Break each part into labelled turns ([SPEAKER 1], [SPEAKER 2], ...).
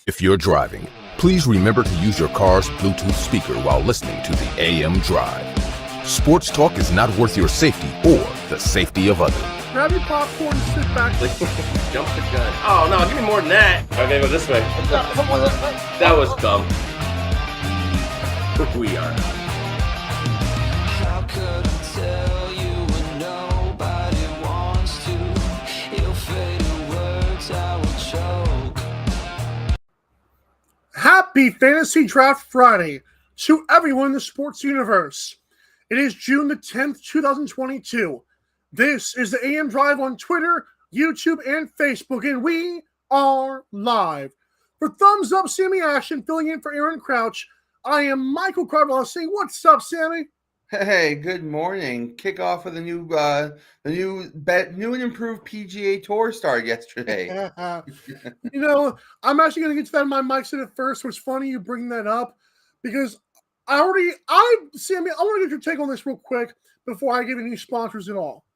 [SPEAKER 1] If you're driving, please remember to use your car's Bluetooth speaker while listening to the AM Drive. Sports talk is not worth your safety or the safety of others.
[SPEAKER 2] Grab your popcorn and sit back.
[SPEAKER 3] Jump the gun. Oh, no, give me more than that. Okay, go this way. That was dumb. We are.
[SPEAKER 4] How could I tell you when nobody wants to? Your faded words I will choke.
[SPEAKER 2] Happy Fantasy Draft Friday to everyone in the sports universe. It is June the 10th, 2022. This is the AM Drive on Twitter, YouTube, and Facebook, and we are live. For Thumbs Up, Sammy Ashton filling in for Aaron Crouch, I am Michael Carvalho. What's up, Sammy?
[SPEAKER 5] Hey, good morning. Kickoff of the new and improved PGA Tour started yesterday.
[SPEAKER 2] I'm actually going to get to that in my mic set at first. So it's funny you bring that up because Sammy, I want to get your take on this real quick before I give any sponsors at all.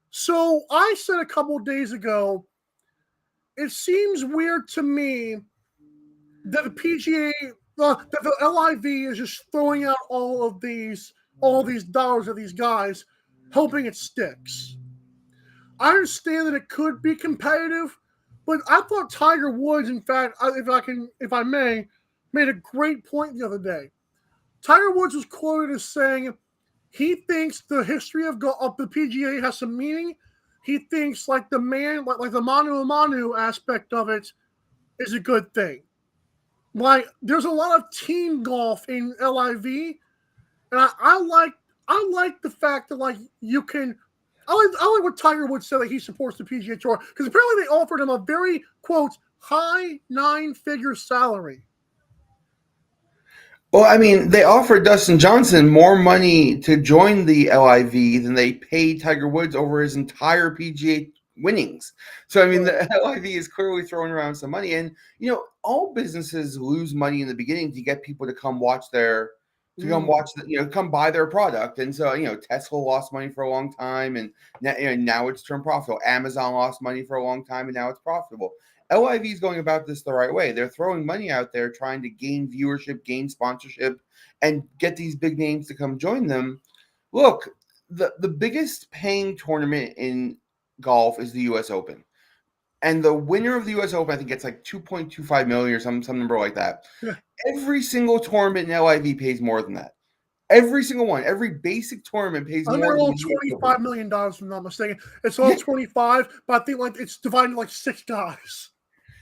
[SPEAKER 2] So I said a couple of days ago, it seems weird to me that the PGA, that the LIV is just throwing out all these dollars at these guys, hoping it sticks. I understand that it could be competitive, but I thought Tiger Woods, in fact, if I may, made a great point the other day. Tiger Woods was quoted as saying he thinks the history of the PGA has some meaning. He thinks like the manu a manu aspect of it is a good thing. Like there's a lot of team golf in LIV, and I like the fact that like you can. I like what Tiger Woods said that he supports the PGA Tour because apparently they offered him a very quote high 9-figure salary.
[SPEAKER 5] Well, I mean, they offered Dustin Johnson more money to join the LIV than they paid Tiger Woods over his entire PGA winnings. So, I mean, the LIV is clearly throwing around some money. And, all businesses lose money in the beginning to get people to come watch come buy their product. And so, Tesla lost money for a long time and now it's turned profitable. Amazon lost money for a long time and now it's profitable. LIV is going about this the right way. They're throwing money out there, trying to gain viewership, gain sponsorship, and get these big names to come join them. Look, the biggest paying tournament in golf is the U.S. Open. And the winner of the U.S. Open, I think gets like $2.25 million or some number like that. Yeah. Every single tournament in LIV pays more than that. Every single one. Every basic tournament pays more than
[SPEAKER 2] $25 million, if I'm not mistaken. It's all 25, but I think like it's divided like 6 guys.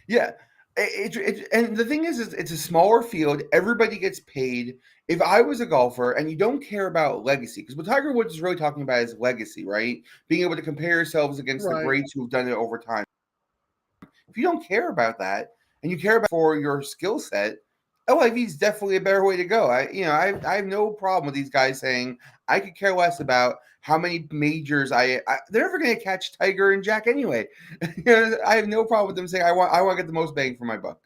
[SPEAKER 5] Yeah. And the thing is it's a smaller field. Everybody gets paid. If I was a golfer and you don't care about legacy, because what Tiger Woods is really talking about is legacy, right? Being able to compare yourselves against the greats who've done it over time. If you don't care about that and you care about for your skill set, LIV is definitely a better way to go. I have no problem with these guys saying I could care less about how many majors they're never going to catch Tiger and Jack anyway. I have no problem with them saying I want to get the most bang for my buck.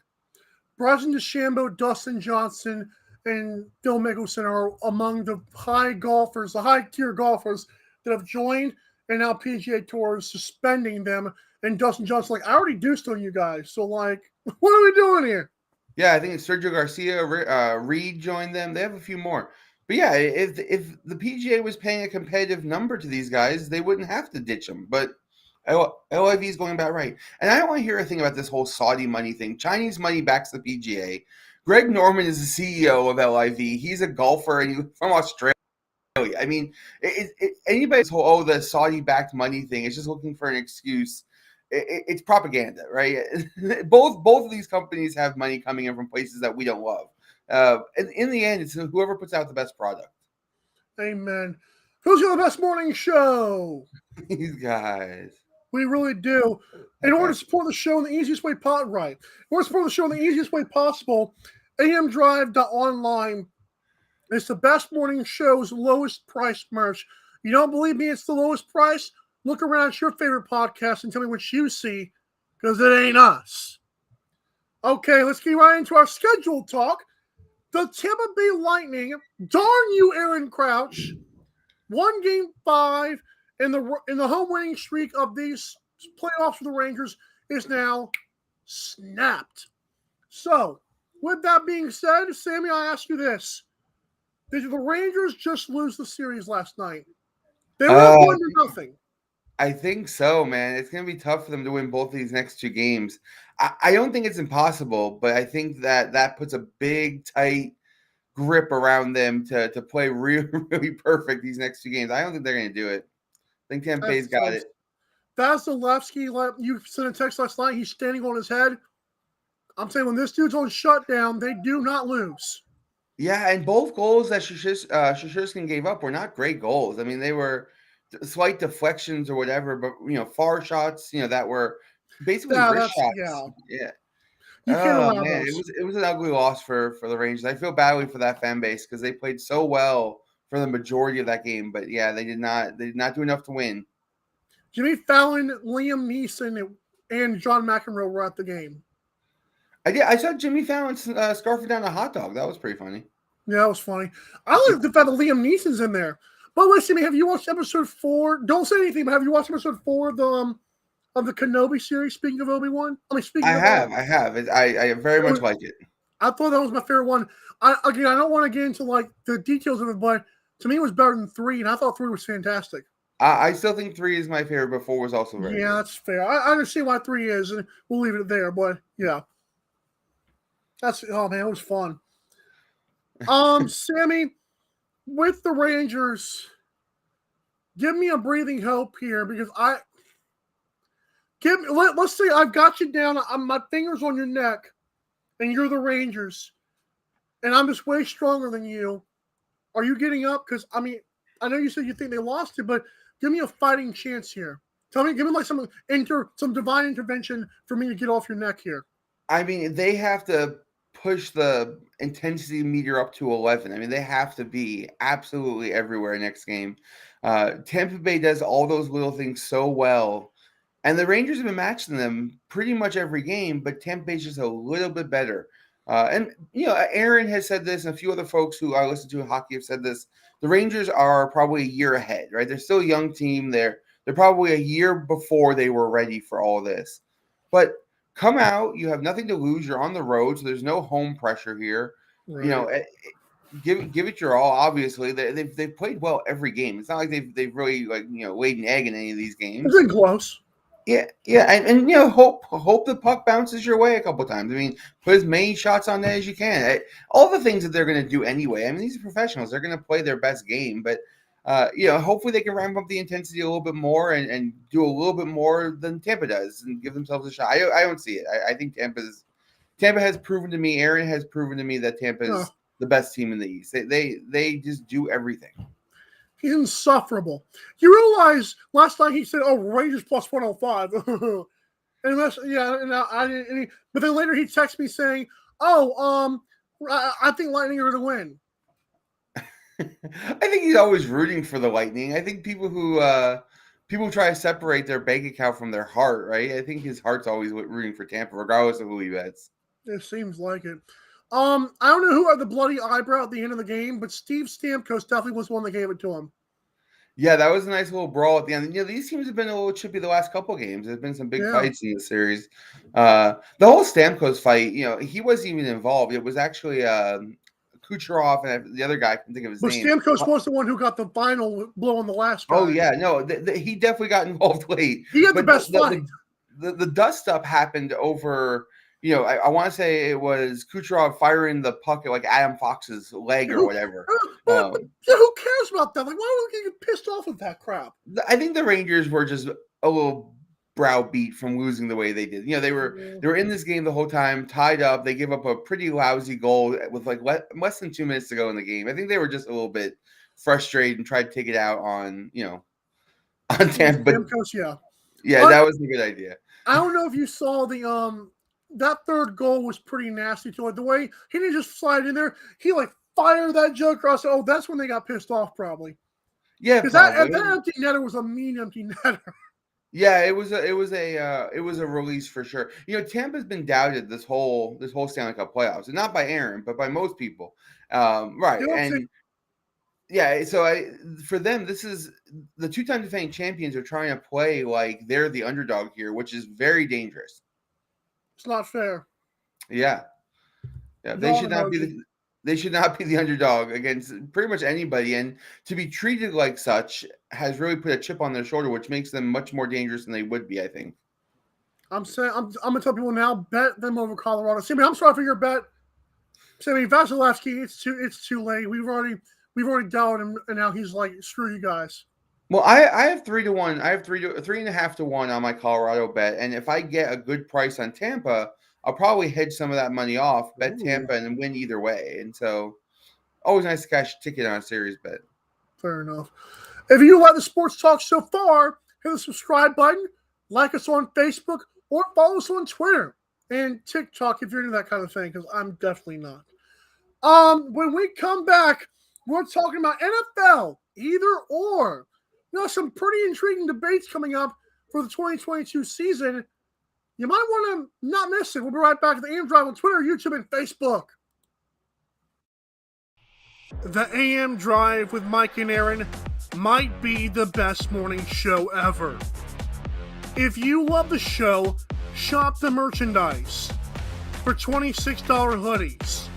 [SPEAKER 2] Bryson DeChambeau, Dustin Johnson, and Phil Mickelson are among the high tier golfers that have joined, and now PGA Tour is suspending them. And Dustin Johnson, like, I already deuced on you guys, so like, what are we doing here?
[SPEAKER 5] Yeah, I think it's Sergio Garcia, Reed joined them. They have a few more. But yeah, if the PGA was paying a competitive number to these guys, they wouldn't have to ditch them. But LIV is going about right. And I don't want to hear a thing about this whole Saudi money thing. Chinese money backs the PGA. Greg Norman is the CEO of LIV. He's a golfer and he's from Australia. I mean, anybody's whole, the Saudi-backed money thing is just looking for an excuse. It's propaganda, right? Both of these companies have money coming in from places that we don't love. In the end, it's whoever puts out the best product.
[SPEAKER 2] Amen. Who's got the best morning show?
[SPEAKER 5] These guys.
[SPEAKER 2] We really do. In order to support the show in the easiest way possible, amdrive.online is the best morning show's lowest price merch. You don't believe me? It's the lowest price? Look around at your favorite podcast and tell me what you see, because it ain't us. Okay, let's get right into our scheduled talk. The Tampa Bay Lightning, darn you, Aaron Crouch, won Game 5 and the home winning streak of these playoffs for the Rangers is now snapped. So, with that being said, Sammy, I ask you this: did the Rangers just lose the series last night? They were up 1-0.
[SPEAKER 5] I think so, man. It's going to be tough for them to win both of these next 2 games. I don't think it's impossible, but I think that puts a big, tight grip around them to play really, really perfect these next 2 games. I don't think they're going to do it. I think Tampa Bay's got it.
[SPEAKER 2] Vasilevsky, you sent a text last night. He's standing on his head. I'm saying when this dude's on shutdown, they do not lose.
[SPEAKER 5] Yeah, and both goals that Shesterkin gave up were not great goals. I mean, they were slight deflections or whatever, but far shots, that were basically wrist shots. Yeah.
[SPEAKER 2] You can't allow
[SPEAKER 5] man,
[SPEAKER 2] those.
[SPEAKER 5] it was an ugly loss for the Rangers. I feel badly for that fan base because they played so well for the majority of that game, but yeah, they did not do enough to win.
[SPEAKER 2] Jimmy Fallon, Liam Neeson, and John McEnroe were at the game.
[SPEAKER 5] I saw Jimmy Fallon scarfing down a hot dog. That was pretty funny.
[SPEAKER 2] Yeah, that was funny. I like the fact that Liam Neeson's in there. But listen, have you watched episode 4? Don't say anything, but have you watched episode 4 of the Kenobi series? Speaking of Obi-Wan, I have.
[SPEAKER 5] I very much like it.
[SPEAKER 2] I thought that was my favorite one. I don't want to get into like the details of it, but to me, it was better than 3, and I thought 3 was fantastic.
[SPEAKER 5] I still think 3 is my favorite, but 4 was also very good.
[SPEAKER 2] That's fair. I understand why 3 is, and we'll leave it there. But yeah, oh man, it was fun. Sammy, with the Rangers, give me a breathing hope here because let's say I've got you down. My fingers on your neck, and you're the Rangers, and I'm just way stronger than you. Are you getting up? Because I mean, I know you said you think they lost it, but give me a fighting chance here. Give me like some divine intervention for me to get off your neck here.
[SPEAKER 5] I mean, they have to push the intensity meter up to 11. I mean, they have to be absolutely everywhere next game. Tampa Bay does all those little things so well, and the Rangers have been matching them pretty much every game, but Tampa Bay's just a little bit better. And Aaron has said this, and a few other folks who I listen to in hockey have said this. The Rangers are probably a year ahead, right? They're still a young team. They're probably a year before they were ready for all this. But come out, you have nothing to lose. You're on the road, so there's no home pressure here. Right. Give it your all. Obviously, they've played well every game. It's not like they've really laid an egg in any of these games.
[SPEAKER 2] It's been close.
[SPEAKER 5] Yeah, and hope the puck bounces your way a couple times. I mean, put as many shots on net as you can. All the things that they're going to do anyway. I mean, these are professionals; they're going to play their best game. But hopefully they can ramp up the intensity a little bit more and do a little bit more than Tampa does and give themselves a shot. I don't see it. I think Tampa has proven to me. Aaron has proven to me that Tampa is the best team in the East. They just do everything.
[SPEAKER 2] He's insufferable. You realize last night he said, "Oh, Rangers plus 105," and but then later he texted me saying, "Oh, I think Lightning are going to win."
[SPEAKER 5] I think he's always rooting for the Lightning. I think people who try to separate their bank account from their heart, right? I think his heart's always rooting for Tampa, regardless of who he bets.
[SPEAKER 2] It seems like it. I don't know who had the bloody eyebrow at the end of the game, but Steve Stamkos definitely was the one that gave it to him.
[SPEAKER 5] Yeah, that was a nice little brawl at the end. These teams have been a little chippy the last couple games. There's been some big fights in the series. The whole Stamkos fight, he wasn't even involved. It was actually Kucherov and the other guy. I can't think of his name.
[SPEAKER 2] But Stamkos was the one who got the final blow on the last guy.
[SPEAKER 5] Oh, yeah. No, he definitely got involved late.
[SPEAKER 2] He had the best fight.
[SPEAKER 5] The dust up happened over... I want to say it was Kucherov firing the puck at like Adam Fox's leg or whatever.
[SPEAKER 2] Who cares about that? Like, why would you get pissed off at that crap?
[SPEAKER 5] I think the Rangers were just a little browbeat from losing the way they did. They were in this game the whole time, tied up. They gave up a pretty lousy goal with like less than 2 minutes to go in the game. I think they were just a little bit frustrated and tried to take it out on Tampa. Yeah, that was a good idea.
[SPEAKER 2] I don't know if you saw the that third goal was pretty nasty to it. The way he didn't just slide in there, he like fired that joker. I said, "Oh, that's when they got pissed off, probably."
[SPEAKER 5] Yeah,
[SPEAKER 2] because that empty netter was a mean empty netter.
[SPEAKER 5] Yeah, it was a release for sure. Tampa's been doubted this whole Stanley Cup playoffs, and not by Aaron, but by most people. Right, and Yeah, so for them, this is the two-time defending champions are trying to play like they're the underdog here, which is very dangerous.
[SPEAKER 2] It's not fair.
[SPEAKER 5] Yeah, they should not be the underdog against pretty much anybody, and to be treated like such has really put a chip on their shoulder, which makes them much more dangerous than they would be, I think.
[SPEAKER 2] I'm gonna tell people now, bet them over Colorado. Sammy, I'm sorry for your bet. Sammy Vasilevsky, it's too late. We've already doubted him, and now he's like, screw you guys.
[SPEAKER 5] Well, I have 3-1. I have 3.5 to 1 on my Colorado bet, and if I get a good price on Tampa, I'll probably hedge some of that money off, bet Tampa, and win either way. And so, always nice to cash a ticket on a series bet.
[SPEAKER 2] Fair enough. If you like the sports talk so far, hit the subscribe button, like us on Facebook, or follow us on Twitter and TikTok if you're into that kind of thing, because I'm definitely not. When we come back, we're talking about NFL, either or. Some pretty intriguing debates coming up for the 2022 season. You might want to not miss it. We'll be right back at the AM Drive on Twitter, YouTube, and Facebook. The AM Drive with Mike and Aaron might be the best morning show ever. If you love the show, shop the merchandise for $26 hoodies,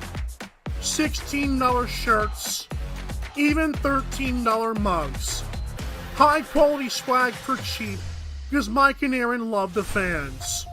[SPEAKER 2] $16 shirts, even $13 mugs. High quality swag for cheap because Mike and Aaron love the fans.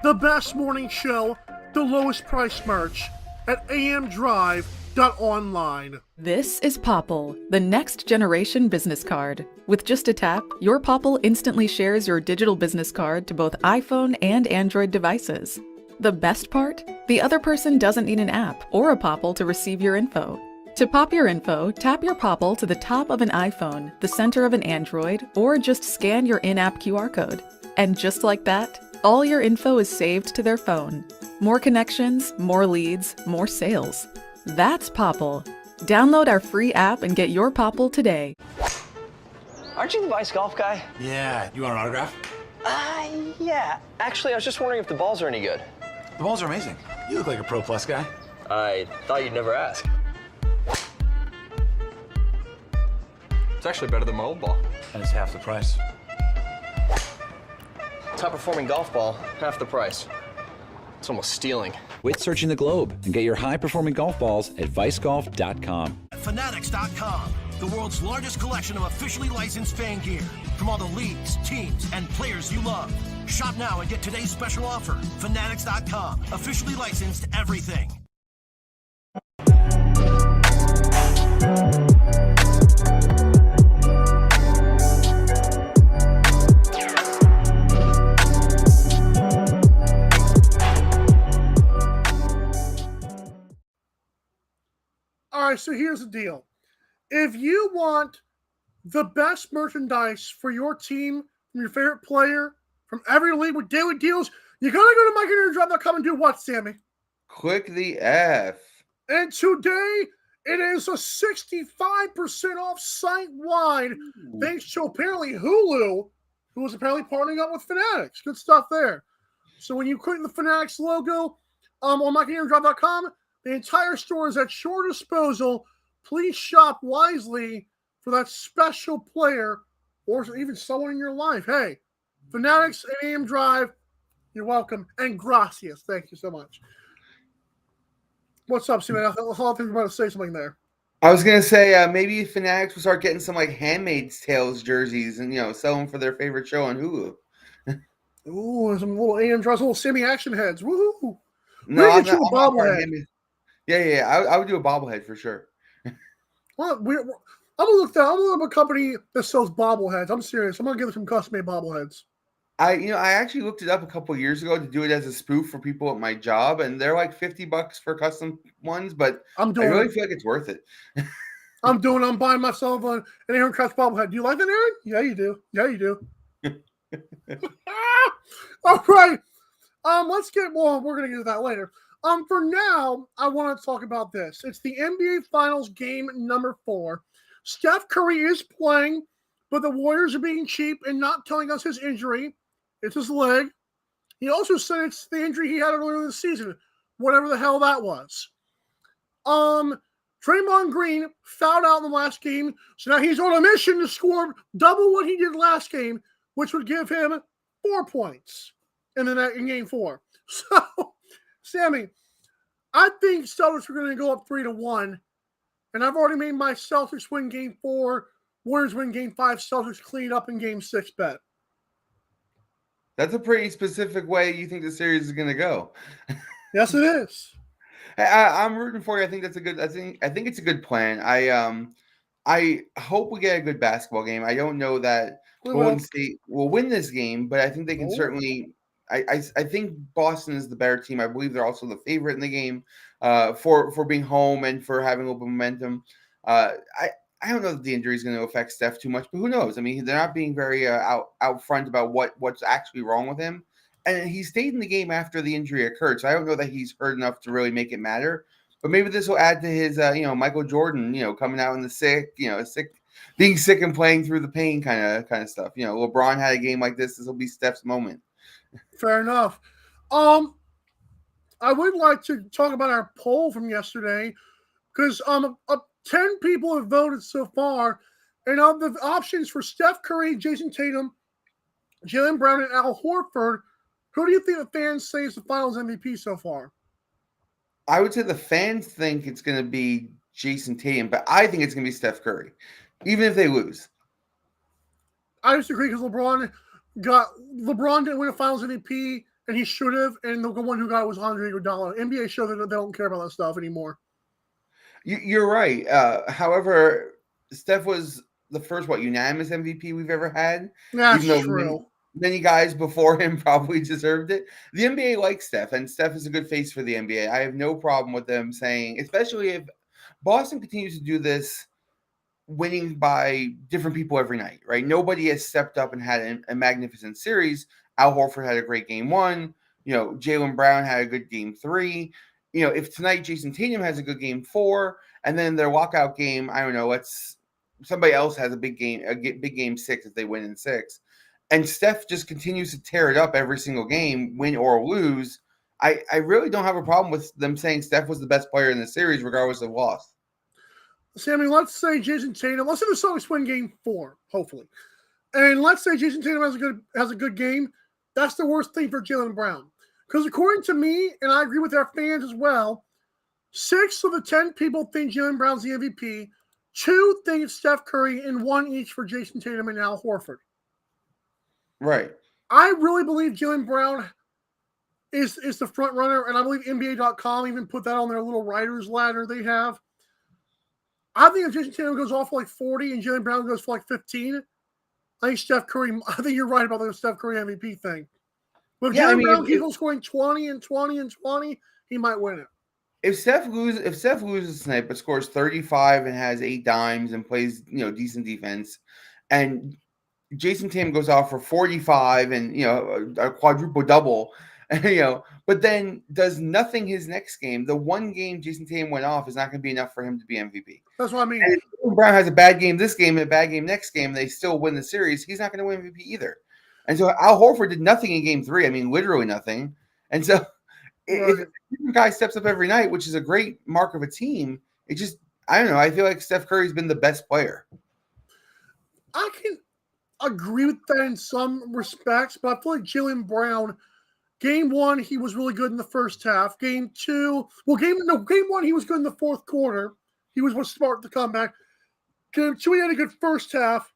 [SPEAKER 2] The best morning show, the lowest price merch at amdrive.online.
[SPEAKER 6] This is Popple, the next generation business card. With just a tap, your Popple instantly shares your digital business card to both iPhone and Android devices. The best part? The other person doesn't need an app or a Popple to receive your info. To pop your info, tap your Popple to the top of an iPhone, the center of an Android, or just scan your in-app QR code. And just like that, all your info is saved to their phone. More connections, more leads, more sales. That's Popple. Download our free app and get your Popple today.
[SPEAKER 7] Aren't you the Vice Golf guy?
[SPEAKER 8] Yeah. You want an autograph?
[SPEAKER 7] Yeah. Actually, I was just wondering if the balls are any good.
[SPEAKER 8] The balls are amazing. You look like a Pro Plus guy.
[SPEAKER 7] I thought you'd never ask. It's actually better than my old ball.
[SPEAKER 8] And it's half the price.
[SPEAKER 7] Top performing golf ball, half the price. It's almost stealing.
[SPEAKER 9] Quit searching the globe and get your high-performing golf balls at vicegolf.com.
[SPEAKER 10] Fanatics.com, the world's largest collection of officially licensed fan gear from all the leagues, teams, and players you love. Shop now and get today's special offer. Fanatics.com, officially licensed everything.
[SPEAKER 2] All right, so here's the deal. If you want the best merchandise for your team, from your favorite player, from every league with daily deals, you got to go to MikeandAaronDrive.com and do what, Sammy?
[SPEAKER 5] Click the F.
[SPEAKER 2] And today, it is a 65% off site-wide, thanks to apparently Hulu, who is apparently partnering up with Fanatics. Good stuff there. So when you click the Fanatics logo on MikeandAaronDrive.com, the entire store is at your disposal. Please shop wisely for that special player or even someone in your life. Hey, Fanatics and AM Drive, you're welcome. And gracias. Thank you so much. What's up, Steve? I thought you were about to say something there.
[SPEAKER 5] I was going to say maybe Fanatics will start getting some like Handmaid's Tales jerseys and, sell them for their favorite show on Hulu.
[SPEAKER 2] Ooh, some little AM Drive, little semi-action heads. Woohoo.
[SPEAKER 5] No,
[SPEAKER 2] I'm a bobblehead.
[SPEAKER 5] Yeah. I would do a bobblehead for sure.
[SPEAKER 2] Well, I'm gonna look up a company that sells bobbleheads. I'm serious. I'm gonna give them some custom-made bobbleheads.
[SPEAKER 5] I actually looked it up a couple of years ago to do it as a spoof for people at my job, and they're like $50 for custom ones. But I really feel like it's worth it.
[SPEAKER 2] I'm buying myself an Aaron Crouch bobblehead. Do you like that, Aaron? Yeah, you do. All right. Let's get. Well, we're gonna get to that later. For now, I want to talk about this. It's the NBA Finals game number 4. Steph Curry is playing, but the Warriors are being cheap and not telling us his injury. It's his leg. He also said it's the injury he had earlier this season, whatever the hell that was. Draymond Green fouled out in the last game, so now he's on a mission to score double what he did last game, which would give him 4 points in game 4. So, Sammy, I think Celtics are going to go up 3-1, and I've already made my Celtics win game 4, Warriors win game 5, Celtics clean up in game 6 bet.
[SPEAKER 5] That's a pretty specific way you think the series is going to go.
[SPEAKER 2] Yes, it is.
[SPEAKER 5] I'm rooting for you. I think that's a good. I think it's a good plan. I hope we get a good basketball game. I don't know that Golden State will win this game, but I think they can certainly. I think Boston is the better team. I believe they're also the favorite in the game for being home and for having open momentum. I don't know if the injury is going to affect Steph too much, but who knows? I mean, they're not being very out front about what's actually wrong with him. And he stayed in the game after the injury occurred, so I don't know that he's hurt enough to really make it matter. But maybe this will add to his, Michael Jordan, coming out in the being sick and playing through the pain kind of stuff. LeBron had a game like this. This will be Steph's moment.
[SPEAKER 2] Fair enough. I would like to talk about our poll from yesterday because 10 people have voted so far, and of the options for Steph Curry, Jason Tatum, Jaylen Brown, and Al Horford, who do you think the fans say is the Finals MVP so far?
[SPEAKER 5] I would say the fans think it's going to be Jason Tatum, but I think it's going to be Steph Curry, even if they lose.
[SPEAKER 2] I disagree because LeBron didn't win a Finals MVP, and he should have, and the one who got it was Andre Iguodala. NBA showed that they don't care about that stuff anymore.
[SPEAKER 5] You're right. However, Steph was the first unanimous MVP we've ever had.
[SPEAKER 2] That's true.
[SPEAKER 5] Many guys before him probably deserved it. The NBA likes Steph, and Steph is a good face for the NBA. I have no problem with them saying, especially if Boston continues to do this, winning by different people every night, right? Nobody has stepped up and had a magnificent series. Al Horford had a great game 1. Jaylen Brown had a good game 3. If tonight Jason Tatum has a good game 4, and then their walkout game, I don't know, somebody else has a big game 6 if they win in 6. And Steph just continues to tear it up every single game, win or lose. I really don't have a problem with them saying Steph was the best player in the series, regardless of loss.
[SPEAKER 2] Sammy, let's say Jason Tatum. Let's say the Celtics win game 4, hopefully, and let's say Jason Tatum has a good game. That's the worst thing for Jaylen Brown, because according to me, and I agree with our fans as well, 6 of the 10 people think Jaylen Brown's the MVP. 2 think it's Steph Curry, and 1 each for Jason Tatum and Al Horford.
[SPEAKER 5] Right.
[SPEAKER 2] I really believe Jaylen Brown is the front runner, and I believe NBA.com even put that on their little writers ladder they have. I think if Jason Tatum goes off for like 40 and Jaylen Brown goes for like 15, I think Steph Curry. I think you're right about the Steph Curry MVP thing. But if Jaylen Brown keeps scoring 20 and 20 and 20, he might win it.
[SPEAKER 5] If Steph loses tonight but scores 35 and has 8 dimes and plays decent defense, and Jason Tatum goes off for 45 and a quadruple double, but then does nothing his next game. The one game Jason Tatum went off is not going to be enough for him to be MVP.
[SPEAKER 2] That's what I mean.
[SPEAKER 5] And if Brown has a bad game this game and a bad game next game, they still win the series. He's not going to win MVP either. And so Al Horford did nothing in game 3. I mean, literally nothing. And so if a different guy steps up every night, which is a great mark of a team, I don't know. I feel like Steph Curry's been the best player.
[SPEAKER 2] I can agree with that in some respects, but I feel like Jaylen Brown, game 1, he was really good in the first half. Game 2, game 1, he was good in the fourth quarter. He was smart to come back. Game 2, he had a good first half.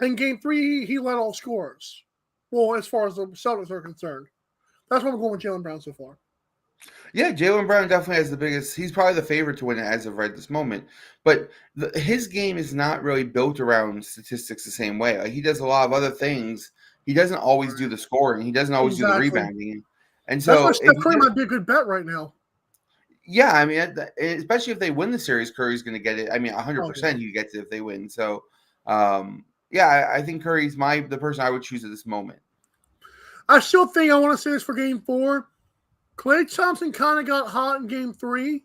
[SPEAKER 2] And game 3, he led all scorers. Well, as far as the Celtics are concerned. That's what I'm going with Jaylen Brown so far.
[SPEAKER 5] Yeah, Jaylen Brown definitely has the biggest. He's probably the favorite to win it as of right this moment. But his game is not really built around statistics the same way. Like, he does a lot of other things. He doesn't always do the scoring. He doesn't always do the rebounding. And so
[SPEAKER 2] that's why Steph Curry might be a good bet right now.
[SPEAKER 5] Yeah, I mean, especially if they win the series, Curry's going to get it. I mean, 100% he gets it if they win. So, I think Curry's the person I would choose at this moment.
[SPEAKER 2] I still think I want to say this for game 4. Klay Thompson kind of got hot in game 3.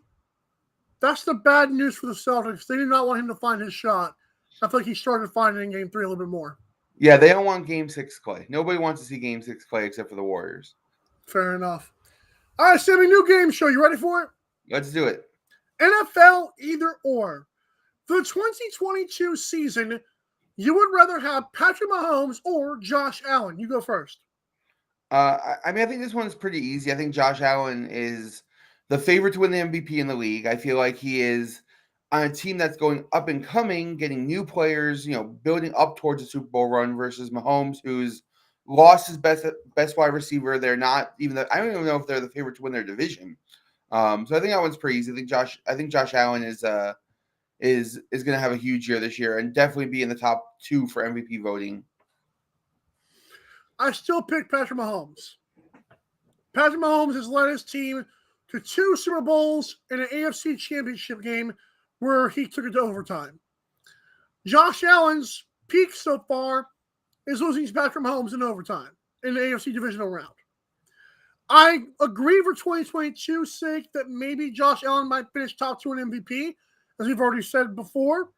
[SPEAKER 2] That's the bad news for the Celtics. They did not want him to find his shot. I feel like he started to find it in game 3 a little bit more.
[SPEAKER 5] Yeah, they don't want game 6 Klay. Nobody wants to see game 6 Klay except for the Warriors.
[SPEAKER 2] Fair enough. All right, Sammy, new game show. You ready for it?
[SPEAKER 5] Let's do it.
[SPEAKER 2] NFL either or. For the 2022 season, you would rather have Patrick Mahomes or Josh Allen. You go first.
[SPEAKER 5] I mean, I think this one's pretty easy. I think Josh Allen is the favorite to win the MVP in the league. I feel like he is on a team that's going up and coming, getting new players, building up towards a Super Bowl run versus Mahomes, who's lost his best wide receiver. They're not even I don't even know if they're the favorite to win their division. So I think that one's pretty easy. I think Josh Allen is going to have a huge year this year and definitely be in the top 2 for MVP voting.
[SPEAKER 2] I still pick Patrick Mahomes. Patrick Mahomes has led his team to 2 Super Bowls and an AFC Championship game where he took it to overtime. Josh Allen's peak so far is losing to Patrick Mahomes in overtime in the AFC divisional round. I agree for 2022's sake that maybe Josh Allen might finish top 2 in MVP, as we've already said before.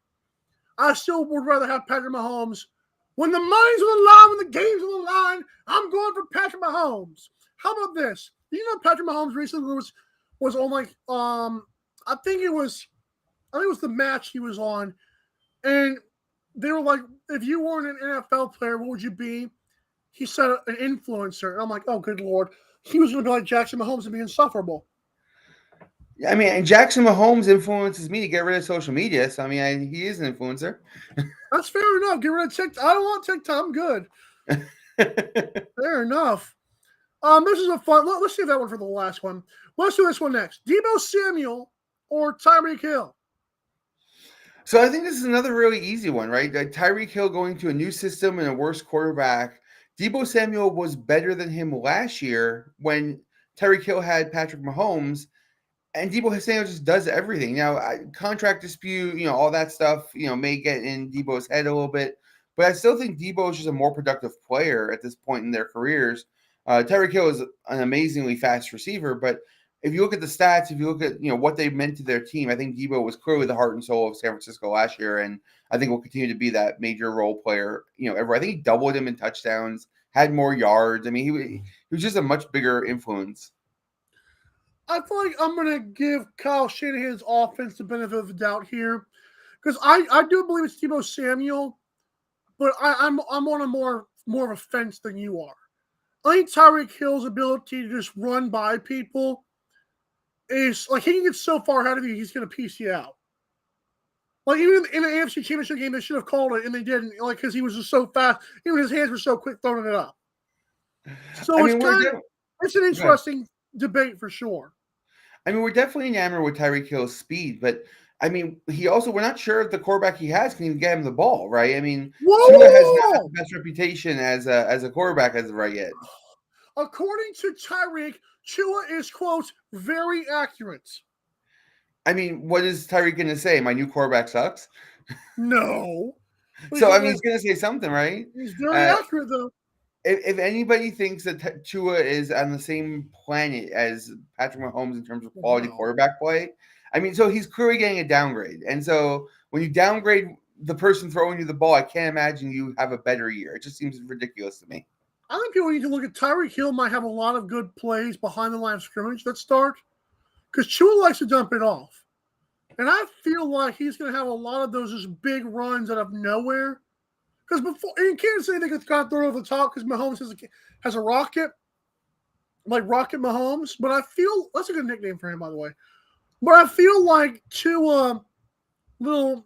[SPEAKER 2] I still would rather have Patrick Mahomes. When the money's on the line, when the game's on the line, I'm going for Patrick Mahomes. How about this? You know, Patrick Mahomes recently was on I think it was the match he was on, and they were like, if you weren't an NFL player, what would you be? He said an influencer. And I'm like, oh, good Lord. He was going to be like Jackson Mahomes and be insufferable.
[SPEAKER 5] I mean, and Jackson Mahomes influences me to get rid of social media. So, I mean, he is an influencer.
[SPEAKER 2] That's fair enough. Get rid of TikTok. I don't want TikTok. I'm good. Fair enough. This is a fun. Let's save that one for the last one. Let's do this one next. Deebo Samuel or Tyreek Hill?
[SPEAKER 5] So I think this is another really easy one, right? Tyreek Hill going to a new system and a worse quarterback. Deebo Samuel was better than him last year when Tyreek Hill had Patrick Mahomes, and Deebo Samuel just does everything. Now, contract dispute, all that stuff, may get in Deebo's head a little bit, but I still think Deebo is just a more productive player at this point in their careers. Tyreek Hill is an amazingly fast receiver, but if you look at the stats, if you look at what they meant to their team, I think Deebo was clearly the heart and soul of San Francisco last year, and I think will continue to be that major role player. I think he doubled him in touchdowns, had more yards. I mean, he was just a much bigger influence.
[SPEAKER 2] I feel like I'm going to give Kyle Shanahan's offense the benefit of the doubt here, because I do believe it's Deebo Samuel, but I'm on a more of a fence than you are. I think Tyreek Hill's ability to just run by people is like he can get so far ahead of you, he's going to piece you out. Like even in the AFC Championship game, they should have called it, and they didn't. Like because he was just so fast, even his hands were so quick throwing it up. So it's an interesting debate for sure.
[SPEAKER 5] I mean, we're definitely enamored with Tyreek Hill's speed, but I mean, we're not sure if the quarterback he has can even get him the ball, right? I mean, Tua has not the best reputation as a quarterback as of right yet.
[SPEAKER 2] According to Tyreek, Tua is, quote, very accurate.
[SPEAKER 5] I mean, what is Tyreek going to say? My new quarterback sucks?
[SPEAKER 2] No.
[SPEAKER 5] So, I mean, he's going to say something, right?
[SPEAKER 2] He's very accurate, though.
[SPEAKER 5] If anybody thinks that Tua is on the same planet as Patrick Mahomes in terms of quality quarterback play, I mean, so he's clearly getting a downgrade. And so when you downgrade the person throwing you the ball, I can't imagine you have a better year. It just seems ridiculous to me.
[SPEAKER 2] I think people need to look at Tyreek Hill might have a lot of good plays behind the line of scrimmage that start because Tua likes to dump it off. And I feel like he's going to have a lot of those just big runs out of nowhere. Because before in Kansas City, they could kind of throw it over the top because Mahomes has a rocket, like Rocket Mahomes. But I feel that's a good nickname for him, by the way. But I feel like Tua, little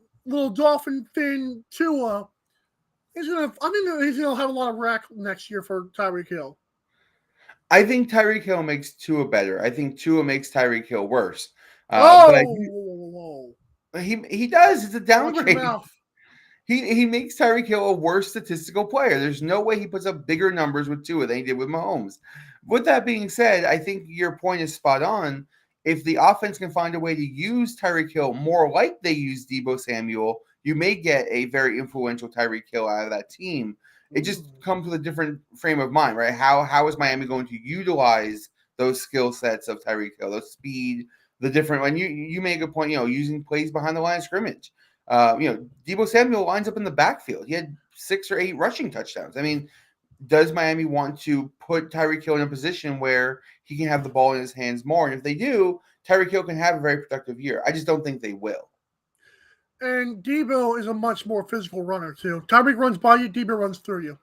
[SPEAKER 2] dolphin fin Tua, I think he's gonna have a lot of rack next year for Tyreek Hill.
[SPEAKER 5] I think Tyreek Hill makes Tua better. I think Tua makes Tyreek Hill worse. He does. It's a downgrade. He makes Tyreek Hill a worse statistical player. There's no way he puts up bigger numbers with Tua than he did with Mahomes. With that being said, I think your point is spot on. If the offense can find a way to use Tyreek Hill more like they use Deebo Samuel, you may get a very influential Tyreek Hill out of that team. It just comes with a different frame of mind, right? How is Miami going to utilize those skill sets of Tyreek Hill, those speed, the different when you make a point, using plays behind the line of scrimmage. Deebo Samuel lines up in the backfield. He had 6 or 8 rushing touchdowns. I mean, does Miami want to put Tyreek Hill in a position where he can have the ball in his hands more? And if they do, Tyreek Hill can have a very productive year. I just don't think they will.
[SPEAKER 2] And Debo is a much more physical runner, too. Tyreek runs by you, Debo runs through you.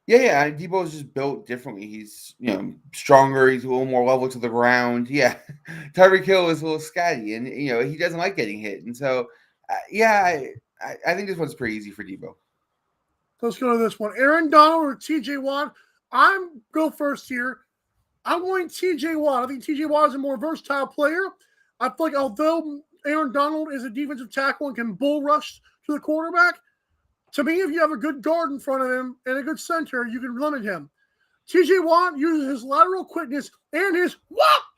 [SPEAKER 5] Yeah. Debo is just built differently. He's, stronger. He's a little more level to the ground. Yeah. Tyreek Hill is a little scatty, and, he doesn't like getting hit. And so, I think this one's pretty easy for Debo.
[SPEAKER 2] Let's go to this one. Aaron Donald or TJ Watt? I'm go first here. I'm going TJ Watt. I think TJ Watt is a more versatile player. I feel like although Aaron Donald is a defensive tackle and can bull rush to the quarterback, to me, if you have a good guard in front of him and a good center, you can limit him. TJ Watt uses his lateral quickness and his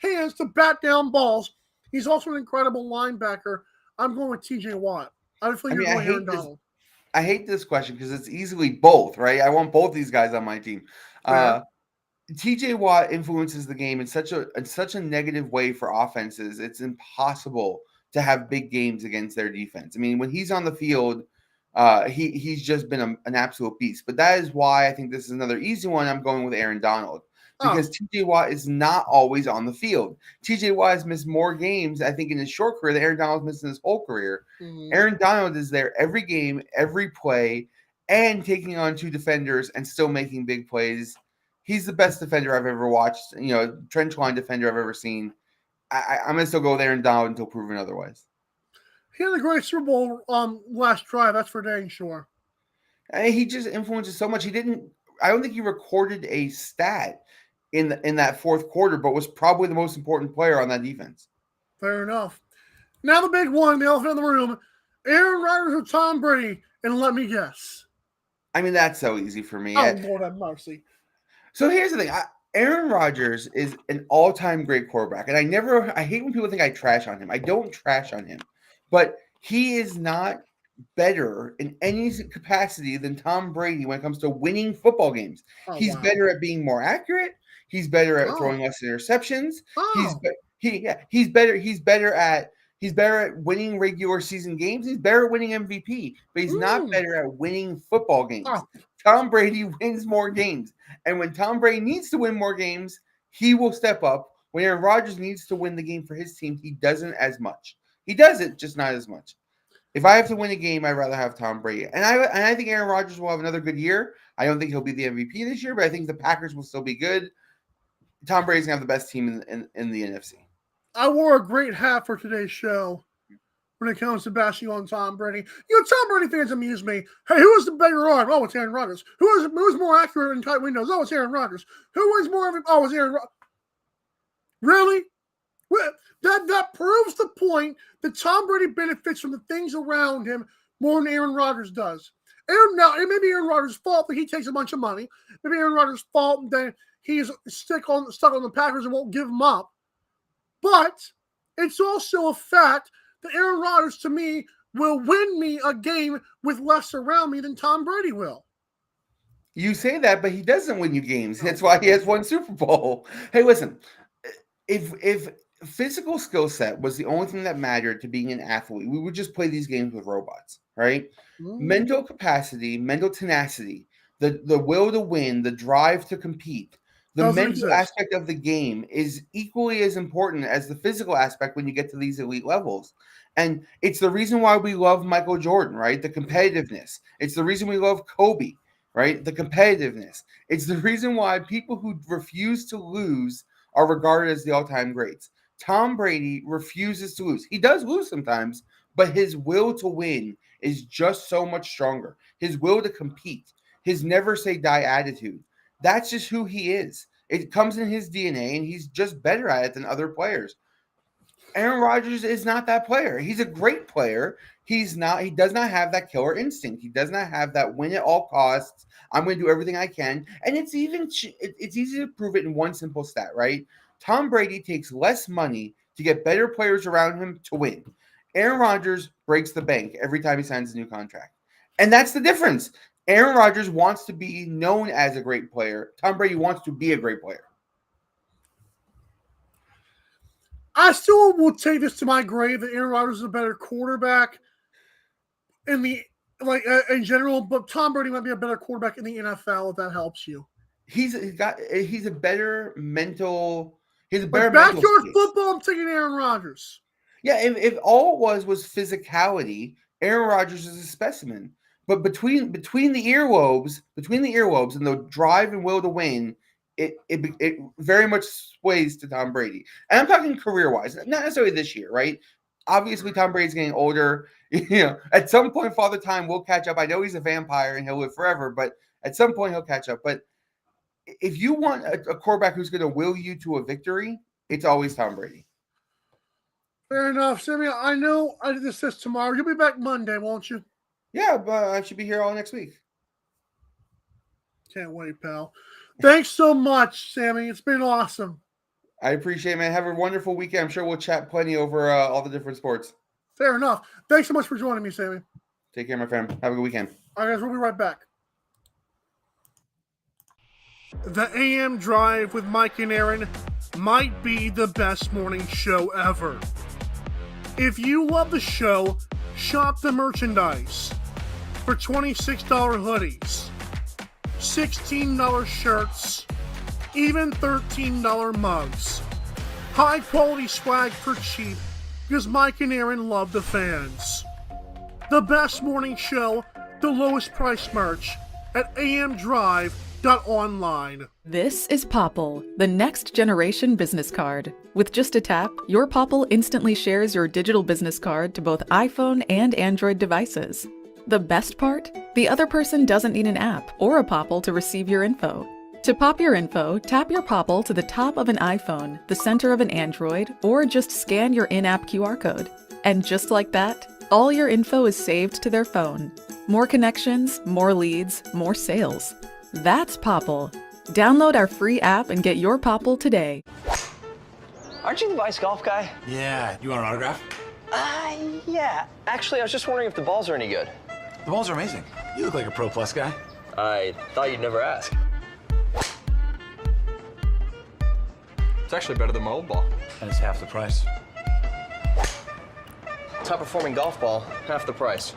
[SPEAKER 2] hands to bat down balls. He's also an incredible linebacker. I'm going with TJ Watt. I feel like you're going Aaron Donald.
[SPEAKER 5] I hate this question because it's easily both, right? I want both these guys on my team. TJ Watt influences the game in such a negative way for offenses. It's impossible to have big games against their defense. I mean, when he's on the field, he's just been an absolute beast. But that is why I think this is another easy one. I'm going with Aaron Donald because TJ Watt is not always on the field. TJ Watt has missed more games, I think, in his short career than Aaron Donald's missed in his whole career. Mm-hmm. Aaron Donald is there every game, every play, and taking on two defenders and still making big plays. He's the best defender I've ever watched, trench line defender I've ever seen. I'm going to still go with Aaron Donald until proven otherwise.
[SPEAKER 2] He had a great Super Bowl last drive, that's for dang sure.
[SPEAKER 5] He just influences so much. I don't think he recorded a stat in that fourth quarter, but was probably the most important player on that defense.
[SPEAKER 2] Fair enough. Now the big one, the elephant in the room, Aaron Rodgers or Tom Brady, and let me guess.
[SPEAKER 5] I mean, that's so easy for me.
[SPEAKER 2] Oh, Lord have mercy.
[SPEAKER 5] So here's the thing. Aaron Rodgers is an all-time great quarterback, and I hate when people think I trash on him. I don't trash on him, but he is not better in any capacity than Tom Brady when it comes to winning football games. He's better at being more accurate. He's better at throwing less interceptions. He's better at winning regular season games. He's better at winning MVP, but he's not better at winning football games. Tom Brady wins more games. And when Tom Brady needs to win more games, he will step up. When Aaron Rodgers needs to win the game for his team, he doesn't as much. He does it, just not as much. If I have to win a game, I'd rather have Tom Brady. And I think Aaron Rodgers will have another good year. I don't think he'll be the MVP this year, but I think the Packers will still be good. Tom Brady's going to have the best team in the NFC.
[SPEAKER 2] I wore a great hat for today's show when it comes to bashing on Tom Brady. Tom Brady fans amuse me. Hey, who has the bigger arm? Oh, it's Aaron Rodgers. Who's more accurate in tight windows? Oh, it's Aaron Rodgers. Who wins more? Oh, it's Aaron Rodgers. Really? That proves the point that Tom Brady benefits from the things around him more than Aaron Rodgers does. It may be Aaron Rodgers' fault that he takes a bunch of money. Maybe Aaron Rodgers' fault that he's stuck on the Packers and won't give them up. But it's also a fact that Aaron Rodgers, to me, will win me a game with less around me than Tom Brady will.
[SPEAKER 5] You say that, but he doesn't win you games. That's why he has one Super Bowl. Hey, listen, if physical skill set was the only thing that mattered to being an athlete, we would just play these games with robots, right? Mental capacity, mental tenacity, the will to win, the drive to compete, the mental aspect of the game is equally as important as the physical aspect when you get to these elite levels. And it's the reason why we love Michael Jordan, right? The competitiveness. It's the reason we love Kobe, right? The competitiveness. It's the reason why people who refuse to lose are regarded as the all-time greats. Tom Brady refuses to lose. He does lose sometimes, but his will to win is just so much stronger. His will to compete, his never say die attitude. That's just who he is. It comes in his DNA, and he's just better at it than other players. Aaron Rodgers is not that player. He's a great player. He does not have that killer instinct. He does not have that win at all costs. I'm going to do everything I can. And it's easy to prove it in one simple stat, right? Tom Brady takes less money to get better players around him to win. Aaron Rodgers breaks the bank every time he signs a new contract. And that's the difference. Aaron Rodgers wants to be known as a great player. Tom Brady wants to be a great player.
[SPEAKER 2] I still will take this to my grave that Aaron Rodgers is a better quarterback in general, but Tom Brady might be a better quarterback in the NFL if that helps you.
[SPEAKER 5] he's a better mental. He's a
[SPEAKER 2] But
[SPEAKER 5] better mental
[SPEAKER 2] backyard
[SPEAKER 5] space.
[SPEAKER 2] football, I'm taking Aaron Rodgers.
[SPEAKER 5] Yeah, if all it was physicality, Aaron Rodgers is a specimen. But between the earlobes, and the drive and will to win, it very much sways to Tom Brady. And I'm talking career wise, not necessarily this year, right? Obviously, Tom Brady's getting older. At some point, Father Time will catch up. I know he's a vampire and he'll live forever, but at some point he'll catch up. But if you want a quarterback who's going to will you to a victory, it's always Tom Brady.
[SPEAKER 2] Fair enough, Sammy. I know I did this tomorrow. You'll be back Monday, won't you?
[SPEAKER 5] Yeah, but I should be here all next week.
[SPEAKER 2] Can't wait, pal. Thanks so much, Sammy. It's been awesome.
[SPEAKER 5] I appreciate it, man. Have a wonderful weekend. I'm sure we'll chat plenty over all the different sports.
[SPEAKER 2] Fair enough. Thanks so much for joining me, Sammy.
[SPEAKER 5] Take care, my friend. Have a good weekend.
[SPEAKER 2] All right, guys, we'll be right back. The AM Drive with Mike and Aaron might be the best morning show ever. If you love the show, shop the merchandise for $26 hoodies, $16 shirts, even $13 mugs. High quality swag for cheap because Mike and Aaron love the fans. The best morning show, the lowest price merch at amdrive.online.
[SPEAKER 6] This is Popple, the next generation business card. With just a tap, your Popple instantly shares your digital business card to both iPhone and Android devices. The best part? The other person doesn't need an app or a Popple to receive your info. To pop your info, tap your Popple to the top of an iPhone, the center of an Android, or just scan your in-app QR code. And just like that, all your info is saved to their phone. More connections, more leads, more sales. That's Popple. Download our free app and get your Popple today.
[SPEAKER 7] Aren't you the Vice Golf guy?
[SPEAKER 8] Yeah, you want an autograph?
[SPEAKER 7] Yeah. Actually, I was just wondering if the balls are any good.
[SPEAKER 8] The balls are amazing. You look like a Pro Plus guy.
[SPEAKER 7] I thought you'd never ask. It's actually better than my old ball.
[SPEAKER 8] And it's half the price.
[SPEAKER 7] Top performing golf ball, half the price.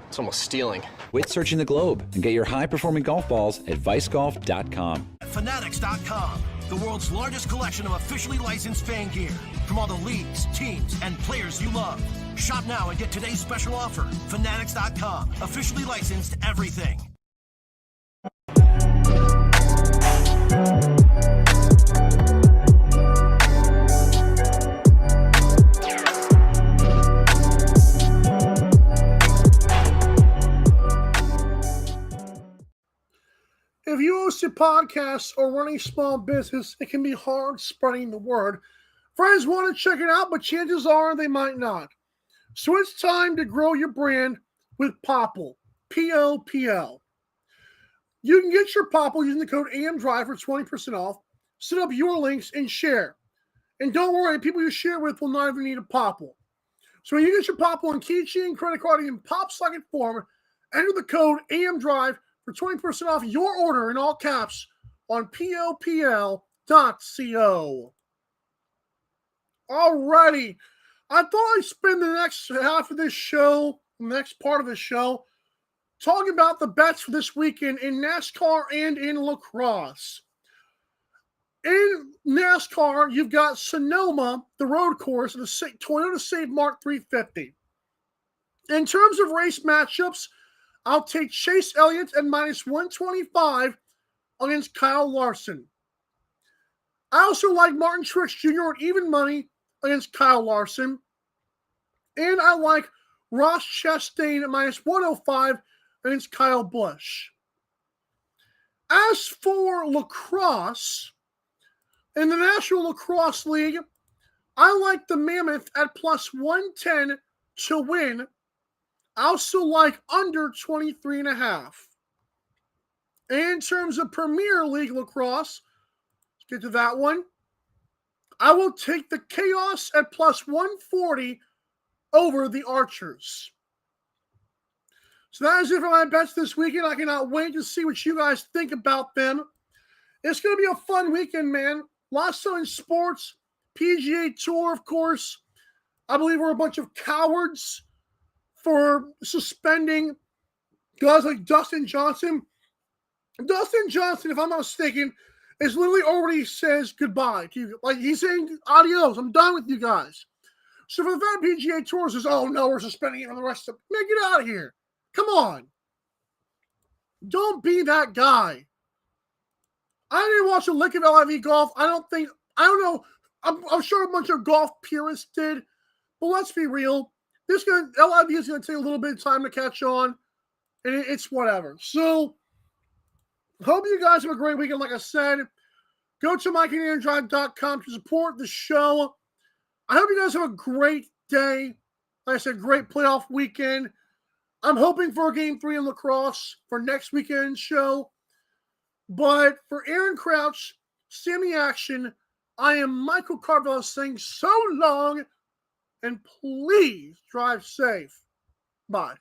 [SPEAKER 7] It's almost stealing.
[SPEAKER 9] Quit searching the globe and get your high-performing golf balls at vicegolf.com.
[SPEAKER 10] Fanatics.com, the world's largest collection of officially licensed fan gear from all the leagues, teams, and players you love. Shop now and get today's special offer. Fanatics.com, officially licensed everything.
[SPEAKER 2] If you host a podcast or running a small business, it can be hard spreading the word. Friends want to check it out, but chances are they might not. So it's time to grow your brand with Popple, P-O-P-L. You can get your Popple using the code AMDRIVE for 20% off. Set up your links and share. And don't worry, people you share with will not even need a Popple. So when you get your Popple on keychain, credit card, and pop socket form, enter the code AMDRIVE for 20% off your order in all caps on popl.co. Alrighty. I thought I'd spend the next half of this show, the next part of the show, talking about the bets for this weekend in NASCAR and in lacrosse. In NASCAR, you've got Sonoma, the road course, and the Toyota Save Mark 350. In terms of race matchups, I'll take Chase Elliott at minus 125 against Kyle Larson. I also like Martin Truex Jr. at even money against Kyle Larson. And I like Ross Chastain at minus 105 against Kyle Busch. As for lacrosse, in the National Lacrosse League, I like the Mammoth at plus 110 to win. I also like under 23.5. And in terms of Premier League lacrosse, let's get to that one. I will take the Chaos at plus 140 over the Archers. So that is it for my bets this weekend. I cannot wait to see what you guys think about them. It's going to be a fun weekend, man. Lots of sports, PGA Tour, of course. I believe we're a bunch of cowards for suspending guys like Dustin Johnson Dustin Johnson, if I'm not mistaken, is literally already says goodbye to you. Like, he's saying adios. I'm done with you guys. So for the fact PGA Tour says, oh no, we're suspending it for the rest of man, get out of here. Come on. Don't be that guy. I didn't watch a lick of LIV golf. I don't know. I'm sure a bunch of golf purists did, but let's be real. LIV is going to take a little bit of time to catch on, and it's whatever. So, hope you guys have a great weekend. Like I said, go to MikeandAndrew.com to support the show. I hope you guys have a great day. Like I said, great playoff weekend. I'm hoping for a Game 3 in lacrosse for next weekend's show. But for Aaron Crouch, Sammy Action, I am Michael Carvalho saying so long, and please drive safe. Bye.